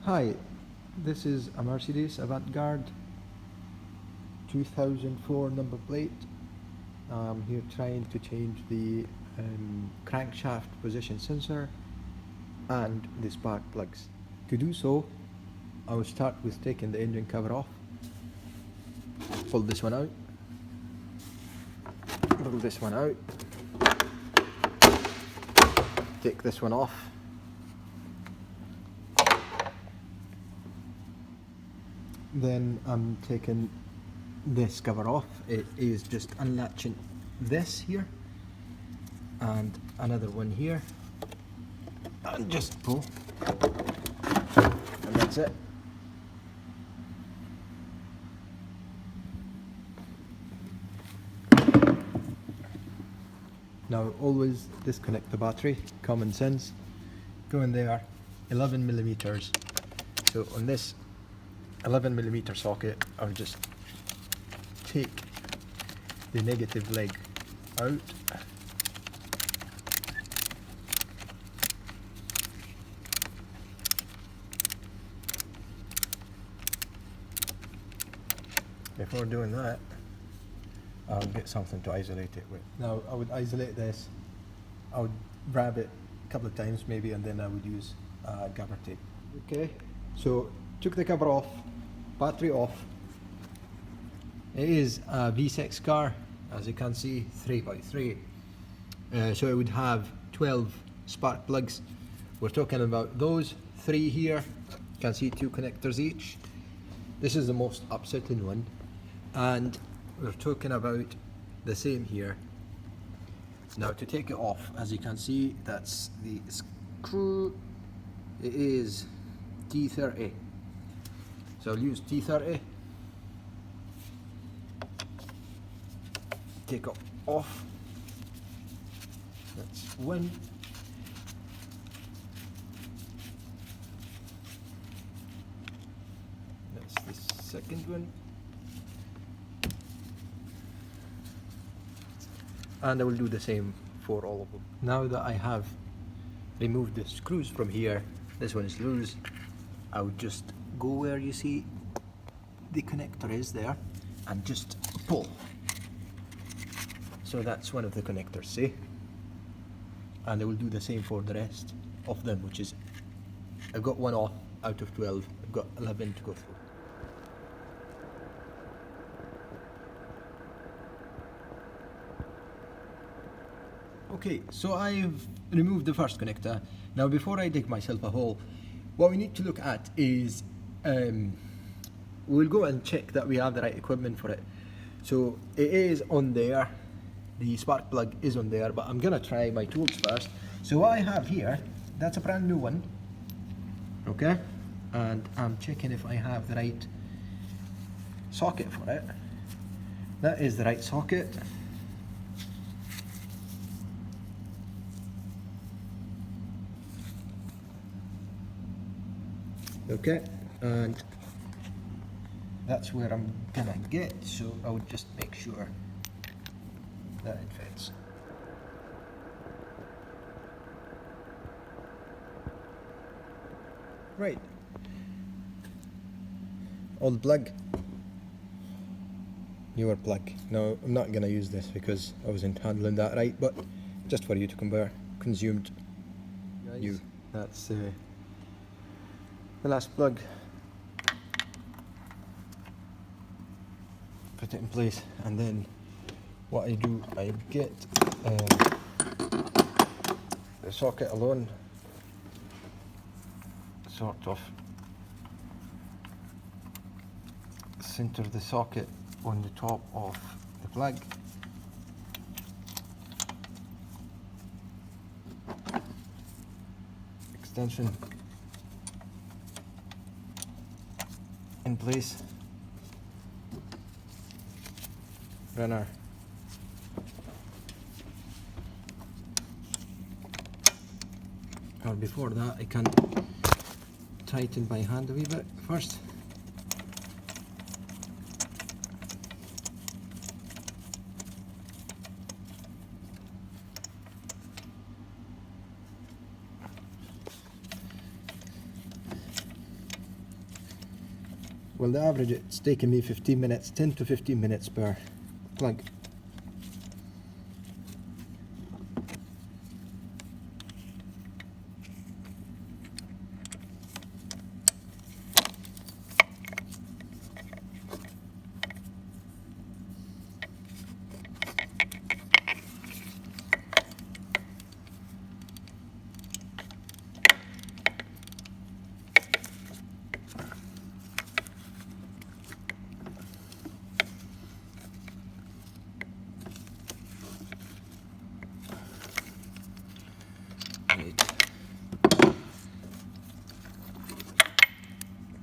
Hi, this is a Mercedes avantgarde 2004 number plate. I'm here trying to change the crankshaft position sensor and the spark plugs. To do so, I will start with taking the engine cover off. Pull this one out. Pull this one out. Take this one off. Then I'm taking this cover off. It is just unlatching this here and another one here, and just pull, and that's it. Now always disconnect the battery, common sense. Go in there, 11 millimeters. So on this 11mm socket, I'll just take the negative leg out. Before doing that, I'll get something to isolate it with. Now I would isolate this, I would wrap it a couple of times maybe, and then I would use gaffer tape. Okay, so took the cover off, battery off. It is a V6 car, as you can see, 3x3. So it would have 12 spark plugs. We're talking about those 3 here. You can see 2 connectors each. This is the most upsetting one. And we're talking about the same here. Now to take it off, as you can see, that's the screw. It is T30. So I'll use T30. Take it off. That's one. That's the second one. And I will do the same for all of them. Now that I have removed the screws from here, this one is loose, I would just go where you see the connector is there and just pull. So that's one of the connectors, see? And I will do the same for the rest of them, which is, I've got one off out of 12, I've got 11 to go through. Okay, so I've removed the first connector. Now before I dig myself a hole, what we need to look at is, we'll go and check that we have the right equipment for it. So it is on there, the spark plug is on there, but I'm gonna try my tools first. So what I have here, that's a brand new one, okay? And I'm checking if I have the right socket for it. That is the right socket. Okay, and that's where I'm gonna get, so I would just make sure that it fits. Right, old plug, newer plug. Now I'm not gonna use this because I wasn't handling that right, but just for you to compare, consumed, new. That's the last plug. Put it in place, and then what I do, I get the socket alone, sort of center the socket on the top of the plug. Extension in place. Runner. Or before that, I can tighten by hand a wee bit first. Well, the average, it's taken me 15 minutes, 10 to 15 minutes per plug.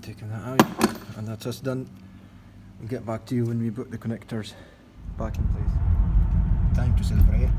Taking that out, and that's us done. We'll get back to you when we put the connectors back in place. Time to celebrate.